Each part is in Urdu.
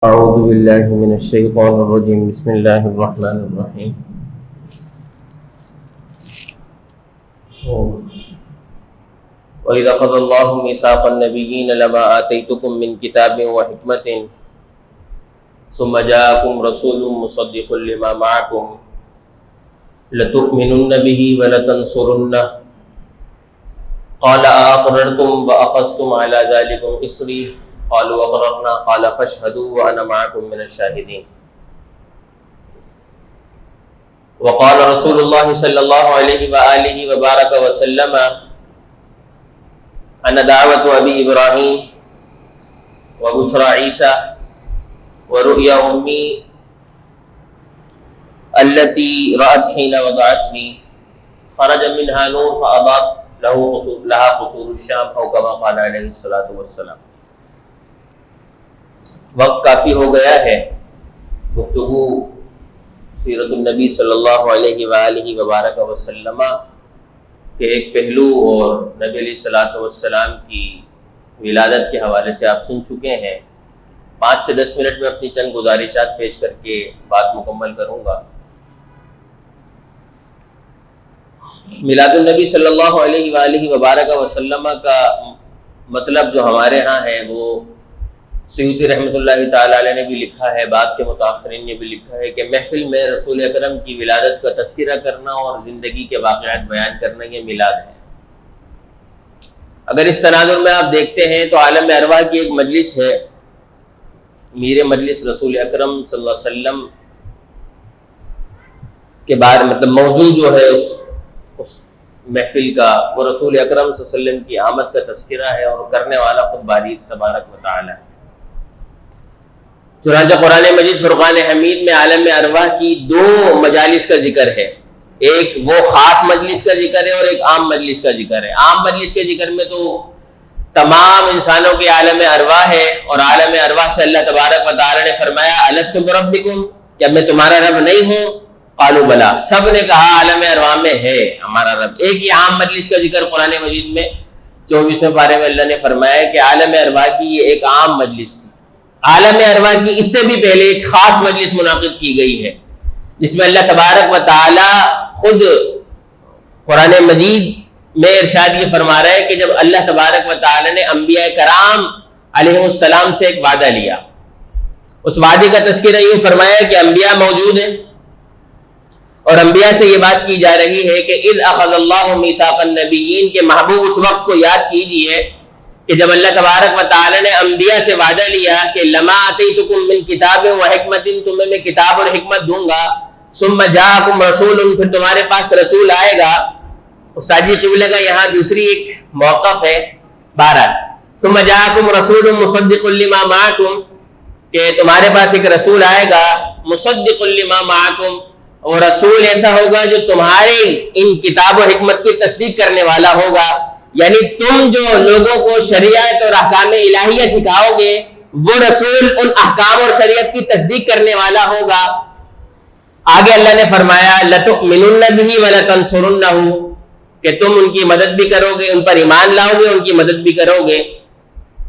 أعوذ بالله من الشيطان الرجيم بسم الله الرحمن الرحيم وإذا أخذ الله ميثاق النبيين لما آتيتكم من كتاب وحكمة ثم جاءكم رسول مصدق لما معكم لتؤمنن به ولتنصرنه قال أأقررتم وأخذتم على ذلكم إصري قالوا اقررنا قال فاشهدوا وانا معكم من الشاهدين وقال رسول الله صلى الله عليه وآله وبارك وسلم أن دعوة أبي إبراهيم وبشرى عيسى ورؤيا أمي التي رأت حين وضعتني خرج منها نور فأضاءت لها قصور الشام أو كما قال عليه الصلاة والسلام۔ وقت کافی ہو گیا ہے، گفتگو سیرت النبی صلی اللہ علیہ وآلہ وبارک وسلم کے ایک پہلو اور نبی علیہ الصلوۃ والسلام کی ولادت کے حوالے سے آپ سن چکے ہیں۔ 5 سے 10 منٹ میں اپنی چند گزارشات پیش کر کے بات مکمل کروں گا۔ میلاد النبی صلی اللہ علیہ وآلہ وبارک وسلم کا مطلب جو ہمارے ہاں ہے وہ سیوطی رحمۃ اللہ تعالی علیہ نے بھی لکھا ہے، بعد کے متاخرین نے بھی لکھا ہے کہ محفل میں رسول اکرم کی ولادت کا تذکرہ کرنا اور زندگی کے واقعات بیان کرنا یہ میلاد ہے۔ اگر اس تناظر میں آپ دیکھتے ہیں تو عالم ارواح کی ایک مجلس ہے، میر مجلس رسول اکرم صلی اللہ علیہ وسلم کے بارے مطلب موضوع جو ہے اس محفل کا وہ رسول اکرم صلی اللہ علیہ وسلم کی آمد کا تذکرہ ہے اور کرنے والا خود باری تبارک و تعالی ہے۔ چنانچہ قرآن مجید فرقان حمید میں عالم ارواح کی 2 مجالس کا ذکر ہے، ایک وہ خاص مجلس کا ذکر ہے اور ایک عام مجلس کا ذکر ہے۔ عام مجلس کے ذکر میں تو تمام انسانوں کے عالم ارواح ہے اور عالم ارواح سے اللہ تبارک و تعالی نے فرمایا الست بربکم، کیا میں تمہارا رب نہیں ہوں؟ قالوا بلا، سب نے کہا عالم ارواح میں ہے ہمارا رب۔ ایک ہی عام مجلس کا ذکر قرآن مجید میں 24ویں پارے میں اللہ نے فرمایا کہ عالم ارواح کی یہ ایک عام مجلس تھی۔ عالم ارواح کی اس سے بھی پہلے ایک خاص مجلس منعقد کی گئی ہے جس میں اللہ تبارک و تعالی خود قرآن مجید میں ارشاد یہ فرما رہا ہے کہ جب اللہ تبارک و تعالی نے انبیاء کرام علیہ السلام سے ایک وعدہ لیا، اس وعدے کا تذکرہ یوں فرمایا کہ انبیاء موجود ہیں اور انبیاء سے یہ بات کی جا رہی ہے کہ اذ اخذ اللہ میثاق النبیین کے محبوب اس وقت کو یاد کیجئے کہ جب اللہ تبارک و تعالی نے انبیاء سے وعدہ لیا کہ لما آتیتکم من کتاب و حکمت، تمہیں میں کتاب اور حکمت دوں گا، ثم جاءکم رسول، پھر تمہارے پاس رسول آئے گا۔ استاد جی قبلہ کا یہاں دوسری ایک موقف ہے 12 ثم جاءکم رسول مصدق لما معکم، کہ تمہارے پاس ایک رسول آئے گا مصدق لما معکم، اور رسول ایسا ہوگا جو تمہارے ان کتاب و حکمت کی تصدیق کرنے والا ہوگا، یعنی تم جو لوگوں کو شریعت اور احکام الہیہ سکھاؤ گے وہ رسول ان احکام اور شریعت کی تصدیق کرنے والا ہوگا۔ آگے اللہ نے فرمایا لَتُؤْمِنُنَّ بِهِ وَلَتَنْصُرُنَّهُ، کہ تم ان کی مدد بھی کرو گے، ان پر ایمان لاؤ گے، ان کی مدد بھی کرو گے۔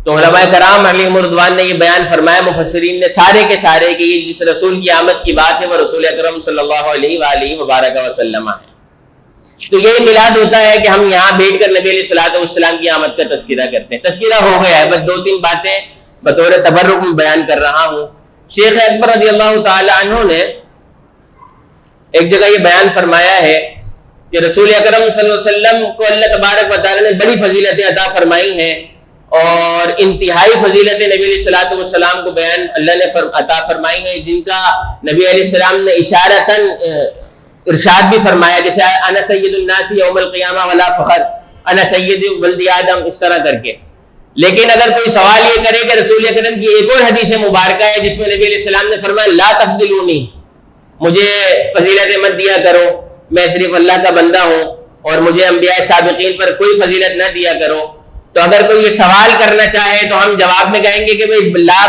تو علماء کرام علیہم رضوان نے یہ بیان فرمایا، مفسرین نے سارے کے سارے کہ یہ جس رسول کی آمد کی بات ہے وہ رسول اکرم صلی اللہ علیہ وآلہ وبارک وسلم ہے۔ تو یہی میلاد ہوتا ہے کہ ہم یہاں بیٹھ کر نبی علیہ الصلوۃ والسلام کی آمد کا تذکرہ کرتے ہیں۔ تذکرہ ہو گیا ہے، بس 2-3 باتیں بطور تبرک میں بیان کر رہا ہوں۔ شیخ اکبر رضی اللہ تعالی عنہ نے ایک جگہ یہ بیان فرمایا ہے کہ رسول اکرم صلی اللہ علیہ وسلم کو اللہ تبارک و تعالی نے بڑی فضیلتیں عطا فرمائی ہیں اور انتہائی فضیلتیں نبی علیہ الصلوۃ والسلام کو بیان اللہ نے عطا فرمائی ہیں، جن کا نبی علیہ السلام نے اشارتاً ارشاد بھی فرمایا، جیسے انا سید الناس یوم القیامہ ولا فخر، انا سید ولد آدم، اس طرح کر کے۔ لیکن اگر کوئی سوال یہ کرے کہ رسول اکرم کی ایک اور حدیث مبارکہ ہے جس میں نبی علیہ السلام نے فرمایا لا تفضلونی، مجھے فضیلت مت دیا کرو، میں صرف اللہ کا بندہ ہوں اور مجھے انبیاء سابقین پر کوئی فضیلت نہ دیا کرو، تو اگر کوئی یہ سوال کرنا چاہے تو ہم جواب میں کہیں گے کہ لا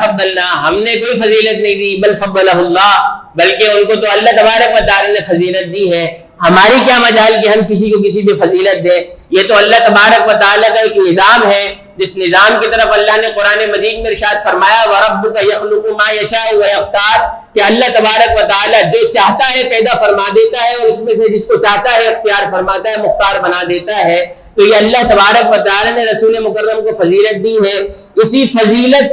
فضلنا، ہم نے کوئی فضیلت نہیں دی، بل فضلہ اللہ، بلکہ ان کو تو اللہ تبارک و تعالی نے فضیلت دی ہے، ہماری کیا مجال کہ ہم کسی کو کسی بھی فضیلت دیں۔ یہ تو اللہ تبارک و تعالی کا ایک نظام ہے جس نظام کی طرف اللہ نے قرآن مجید میں ارشاد فرمایا وَرَبُّكَ يَخْلُقُ مَا يَشَاءُ وَيَخْتَارُ کہ اللہ تبارک و تعالی جو چاہتا ہے پیدا فرما دیتا ہے اور اس میں سے جس کو چاہتا ہے اختیار فرماتا ہے، مختار بنا دیتا ہے۔ تو یہ اللہ تبارک و تعالی نے رسول مکرم کو فضیلت دی ہے۔ اسی فضیلت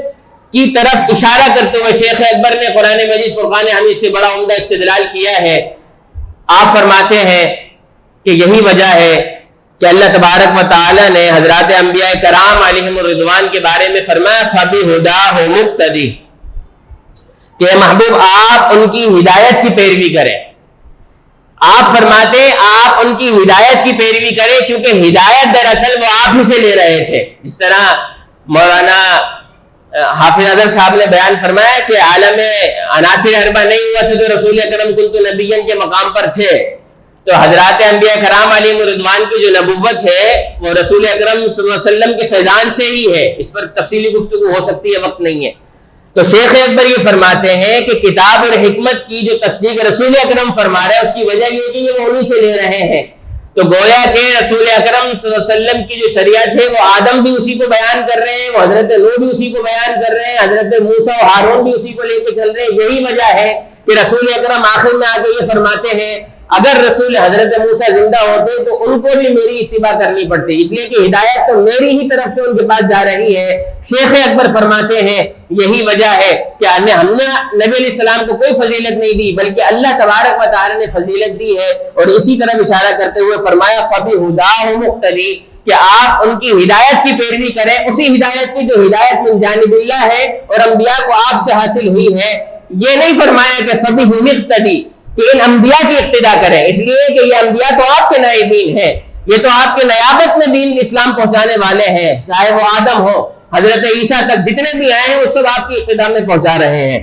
کی طرف اشارہ کرتے ہوئے شیخ اکبر نے قرآن مجید فرقان حمید سے بڑا عمدہ استدلال کیا ہے۔ آپ فرماتے ہیں کہ یہی وجہ ہے کہ اللہ تبارک و تعالی نے حضرات انبیاء کرام علیہم الرضوان کے بارے میں فرمایا فَبِهُدَاهُ مُقْتَدِي کہ محبوب آپ ان کی ہدایت کی پیروی کریں۔ آپ فرماتے آپ ان کی ہدایت کی پیروی کریں کیونکہ ہدایت دراصل وہ آپ ہی سے لے رہے تھے۔ جس طرح مولانا حافظ اظہر صاحب نے بیان فرمایا کہ عالم عناصر اربع نہیں ہوا تھا تو رسول اکرم کنت نبیًا کے مقام پر تھے، تو حضرات انبیاء کرام علیہم الرضوان کی جو نبوت ہے وہ رسول اکرم صلی اللہ علیہ وسلم کے فیضان سے ہی ہے۔ اس پر تفصیلی گفتگو ہو سکتی ہے، وقت نہیں ہے۔ تو شیخ اکبر یہ فرماتے ہیں کہ کتاب اور حکمت کی جو تصدیق رسول اکرم فرما رہے ہیں اس کی وجہ یہ کہ یہ وہ انہی سے لے رہے ہیں۔ تو گویا کہ رسول اکرم صلی اللہ علیہ وسلم کی جو شریعت ہے وہ آدم بھی اسی کو بیان کر رہے ہیں، وہ حضرت نوح بھی اسی کو بیان کر رہے ہیں، حضرت موسیٰ و ہارون بھی اسی کو لے کے چل رہے ہیں۔ یہی وجہ ہے کہ رسول اکرم آخر میں آ کے یہ فرماتے ہیں اگر رسول حضرت موسیٰ زندہ ہوتے تو ان کو بھی میری اتباع کرنی پڑتی، اس لیے کہ ہدایت تو میری ہی طرف سے ان کے پاس جا رہی ہے۔ شیخ اکبر فرماتے ہیں یہی وجہ ہے کہ ہم نے نبی علیہ السلام کو کوئی فضیلت نہیں دی بلکہ اللہ تبارک و تعالی نے فضیلت دی ہے، اور اسی طرف اشارہ کرتے ہوئے فرمایا فَبِهُدَاهُ مُقْتَدِي کہ آپ ان کی ہدایت کی پیروی کریں، اسی ہدایت کی جو ہدایت من جانب اللہ ہے اور انبیاء کو آپ سے حاصل ہوئی ہے۔ یہ نہیں فرمایا کہ فَبِهِ مُقْتَدِي کہ ان انبیاء کی اقتداء کریں، اس لیے کہ یہ انبیاء تو آپ کے نائبین ہیں، یہ تو آپ کے نیابت میں دین اسلام پہنچانے والے ہیں، چاہے وہ آدم ہو حضرت عیسیٰ تک جتنے بھی آئے ہیں وہ سب آپ کی اقتداء میں پہنچا رہے ہیں۔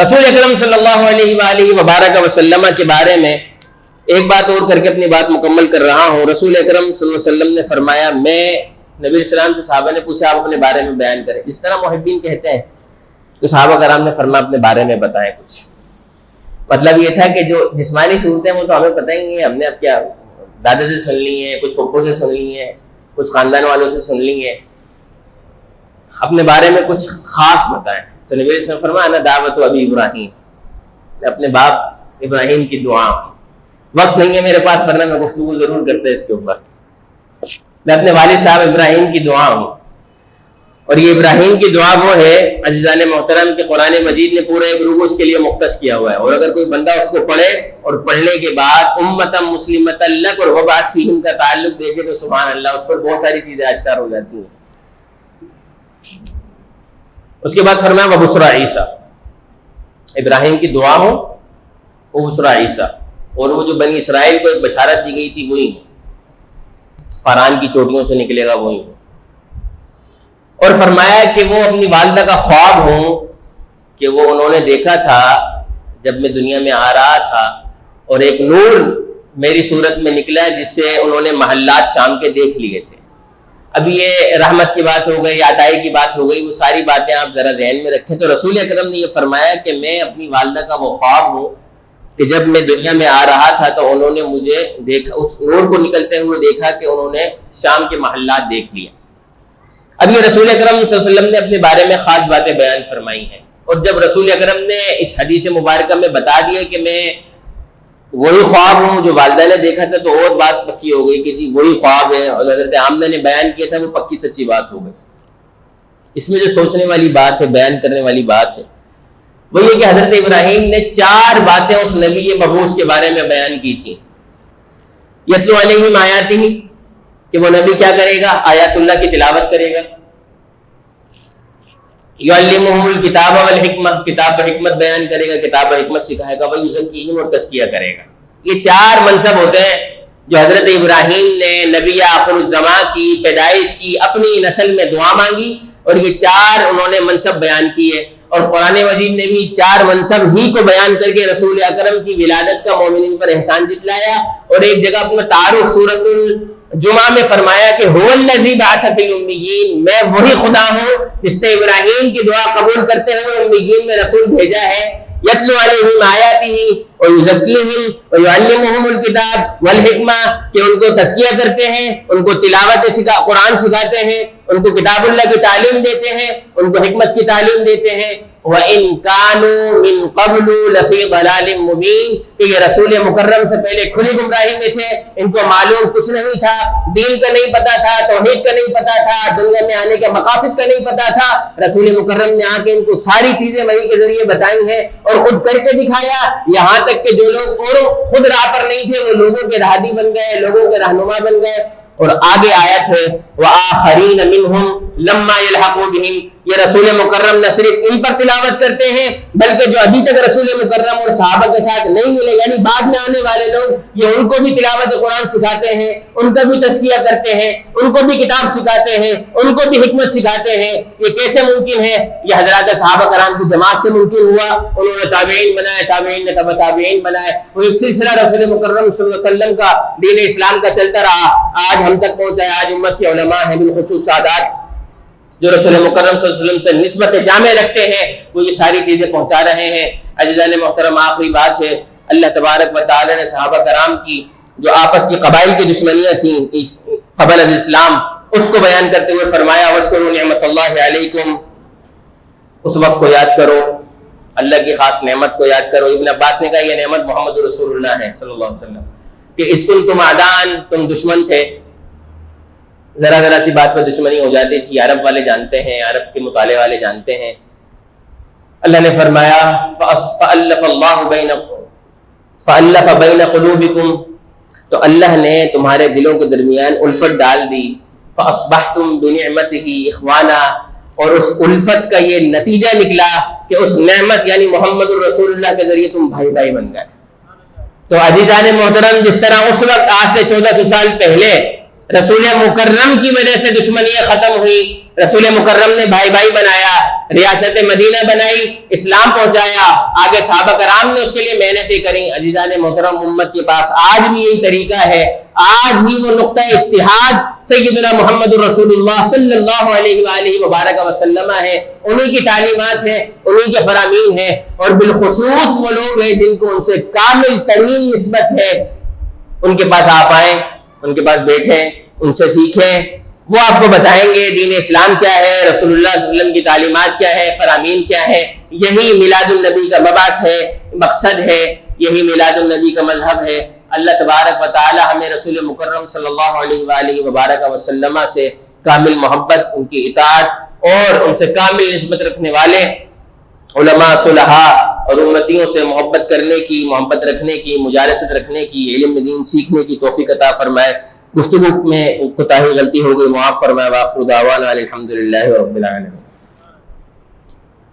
رسول اکرم صلی اللہ علیہ وآلہ وبارک وسلم کے بارے میں ایک بات اور کر کے اپنی بات مکمل کر رہا ہوں۔ رسول اکرم صلی اللہ علیہ وسلم نے فرمایا، میں نبی علیہ السلام سے صحابہ نے پوچھا آپ اپنے بارے میں بیان کریں، جس طرح محبین کہتے ہیں، تو صحابہ کرام نے فرمایا اپنے بارے میں بتائیں کچھ۔ مطلب یہ تھا کہ جو جسمانی صورتیں وہ تو ہمیں پتہ ہی ہیں، ہم نے اب کیا دادا سے سن لی ہیں، کچھ پھپھو سے سن لی ہیں، کچھ خاندان والوں سے سن لی ہیں، اپنے بارے میں کچھ خاص بتائیں۔ تو نبی صلی اللہ علیہ وسلم فرمایا انا دعوت ابی ابراہیم، میں اپنے باپ ابراہیم کی دعا ہوں۔ وقت نہیں ہے میرے پاس ورنہ میں گفتگو ضرور کرتے اس کے اوپر۔ میں اپنے والد صاحب ابراہیم کی دعا ہوں، اور یہ ابراہیم کی دعا وہ ہے عزیزان محترم کہ قرآن مجید نے پورے ایک رکوع اس کے لیے مختص کیا ہوا ہے، اور اگر کوئی بندہ اس کو پڑھے اور پڑھنے کے بعد امتم مسلمۃ لک اور وبعث فیہم کا تعلق دیکھے تو سبحان اللہ اس پر بہت ساری چیزیں آشکار ہو جاتی ہیں۔ اس کے بعد فرمایا وبشریٰ عیسیٰ، ابراہیم کی دعا ہو وبشریٰ عیسیٰ، اور وہ جو بنی اسرائیل کو ایک بشارت دی گئی تھی وہی فاران کی چوٹیوں سے نکلے گا وہی، اور فرمایا کہ وہ اپنی والدہ کا خواب ہوں کہ وہ انہوں نے دیکھا تھا جب میں دنیا میں آ رہا تھا، اور ایک نور میری صورت میں نکلا جس سے انہوں نے محلات شام کے دیکھ لیے تھے۔ اب یہ رحمت کی بات ہو گئی، عطائی کی بات ہو گئی، وہ ساری باتیں آپ ذرا ذہن میں رکھیں۔ تو رسول اکرم نے یہ فرمایا کہ میں اپنی والدہ کا وہ خواب ہوں کہ جب میں دنیا میں آ رہا تھا تو انہوں نے مجھے دیکھا، اس نور کو نکلتے ہوئے دیکھا کہ انہوں نے شام کے محلات دیکھ لیے۔ اب یہ رسول اکرم صلی اللہ علیہ وسلم نے اپنے بارے میں خاص باتیں بیان فرمائی ہیں، اور جب رسول اکرم نے اس حدیث مبارکہ میں بتا دیا کہ میں وہی خواب ہوں جو والدہ نے دیکھا تھا، تو اور بات پکی ہو گئی کہ جی وہی خواب ہے، اور حضرت آمنہ نے بیان کیا تھا وہ پکی سچی بات ہو گئی۔ اس میں جو سوچنے والی بات ہے، بیان کرنے والی بات ہے، وہ یہ کہ حضرت ابراہیم نے 4 باتیں اس نبی مبعوث کے بارے میں بیان کی تھی۔ یتلو علیہم آیاتہ کہ وہ نبی کیا کرے گا، آیات اللہ کی تلاوت کرے گا، یعلمہم الکتاب والحکمہ کتاب و حکمت بیان کرے گا، کتاب و حکمت سکھائے گا، ویزکیہم اور تزکیہ کرے گا۔ یہ 4 منصب ہوتے ہیں جو حضرت ابراہیم نے نبی آخر الزماں کی پیدائش کی اپنی نسل میں دعا مانگی، اور یہ 4 انہوں نے منصب بیان کیے، اور قرآن مجید نے بھی 4 منصب ہی کو بیان کر کے رسول اکرم کی ولادت کا مومنین پر احسان جتلایا، اور ایک جگہ اپنا تعارف سورۃ الجمعہ میں فرمایا کہ هو الذی بعث فی الامیین، میں وہی خدا ہوں جس نے ابراہیم کی دعا قبول کرتے ہوئے امیین میں رسول بھیجا ہے۔ یتلو علیہم آیاتہ ویزکیہم ویعلمہم الکتاب والحکمہ، کہ ان کو تزکیہ کرتے ہیں، ان کو تلاوت قرآن سکھاتے ہیں، ان کو کتاب اللہ کی تعلیم دیتے ہیں، ان کو حکمت کی تعلیم دیتے ہیں۔ وَإِن كَانُوا مِن قَبْلُ لَفِي ضَلَالٍ مُبِينٍ، کہ یہ رسول مکرم سے پہلے کھلی گمراہی میں تھے، ان کو معلوم کچھ نہیں تھا، دین کا نہیں پتا تھا، توحید کا نہیں پتا تھا، دنیا میں آنے کے مقاصد کا نہیں پتا تھا۔ رسول مکرم نے آ کے ان کو ساری چیزیں وحی کے ذریعے بتائی ہیں اور خود کر کے دکھایا، یہاں تک کہ جو لوگ اور خود راہ پر نہیں تھے وہ لوگوں کے رہادی بن گئے، لوگوں کے رہنما بن گئے۔ اور آگے آیت ہے وَآخَرِينَ مِنْهُمْ لَمَّا يَلْحَقُوا بِهِمْ، یہ رسول مکرم نہ صرف ان پر تلاوت کرتے ہیں بلکہ جو ابھی تک رسول مکرم اور صحابہ کے ساتھ نہیں ملے، یعنی بعد میں آنے والے لوگ، یہ ان کو بھی تلاوت قرآن سکھاتے ہیں، ان کا بھی تزکیہ کرتے ہیں، ان کو بھی کتاب سکھاتے ہیں، ان کو بھی حکمت سکھاتے ہیں۔ یہ کیسے ممکن ہے؟ یہ حضرات صحابہ کرام کی جماعت سے ممکن ہوا، انہوں نے تابعین بنائے، تابعین نے تبع تابعین بنائے، وہ ایک سلسلہ رسول مکرم صلی اللہ علیہ وسلم کا دین اسلام کا چلتا رہا، آج ہم تک پہنچا ہے۔ آج امت کے علماء ہیں، بالخصوص سادات جو رسول مکرم صلی اللہ علیہ وسلم سے نسبت جامع رکھتے ہیں، وہ یہ ساری چیزیں پہنچا رہے ہیں۔ عزیزان محترم، آخری بات ہے، اللہ تبارک و تعالی نے صحابہ کرام کی جو آپس کی قبائل کی دشمنیاں تھیں قبل الاسلام، اس کو بیان کرتے ہوئے فرمایا وَاذْكُرُوا نِعْمَةَ اللَّهِ عَلَيْكُمْ، اس وقت کو یاد کرو، اللہ کی خاص نعمت کو یاد کرو۔ ابن عباس نے کہا یہ نعمت محمد رسول اللہ ہے صلی اللہ علیہ وسلم، کہ اذ کنتم اعداء، تم دشمن تھے، ذرا ذرا سی بات پہ دشمنی ہو جاتی تھی، عرب والے جانتے ہیں، عرب کے مطالعے والے جانتے ہیں۔ اللہ نے فرمایا فَأَلَّفَ بَيْنَ قُلُوبِكُمْ، تو اللہ نے تمہارے دلوں کے درمیان الفت ڈال دی، فَأَصْبَحْتُمْ بِنِعْمَتِهِ إِخْوَانًا، اور اس الفت کا یہ نتیجہ نکلا کہ اس نعمت یعنی محمد الرسول اللہ کے ذریعے تم بھائی بھائی بن گئے۔ تو عزیزان محترم، جس طرح اس وقت آج سے 1400 سال پہلے رسول مکرم کی وجہ سے دشمنیاں ختم ہوئی، رسول مکرم نے بھائی بھائی بنایا، ریاست مدینہ بنائی، اسلام پہنچایا، آگے صحابہ کرام نے اس کے لیے محنتیں کریں۔ عزیزان محترم، امت کے پاس آج بھی یہی طریقہ ہے، آج بھی وہ نقطہ اتحاد سیدنا محمد رسول اللہ صلی اللہ علیہ وآلہ وبارک وسلم ہے، انہی کی تعلیمات ہیں، انہی کے فرامین ہیں، اور بالخصوص وہ لوگ ہیں جن کو ان سے کامل ترین نسبت ہے، ان کے پاس آپ آئیں، ان کے پاس بیٹھیں، ان سے سیکھیں، وہ آپ کو بتائیں گے دین اسلام کیا ہے، رسول اللہ صلی اللہ علیہ وسلم کی تعلیمات کیا ہے، فرامین کیا ہے۔ یہی میلاد النبی کا مبعث ہے، مقصد ہے، یہی میلاد النبی کا مذہب ہے۔ اللہ تبارک و تعالی ہمیں رسول مکرم صلی اللہ علیہ وآلہ وبارک وسلم سے کامل محبت، ان کی اطاعت اور ان سے کامل نسبت رکھنے والے علماء، صلحاء اور امتیوں سے محبت کرنے کی، محبت رکھنے کی، مجالست رکھنے کی، علم دین سیکھنے کی توفیق عطا فرمائے۔ گفتگو میں کوتاہی غلطی ہو گئی معاف فرمائے۔ وآخر دعوانا الحمدللہ رب العالمین۔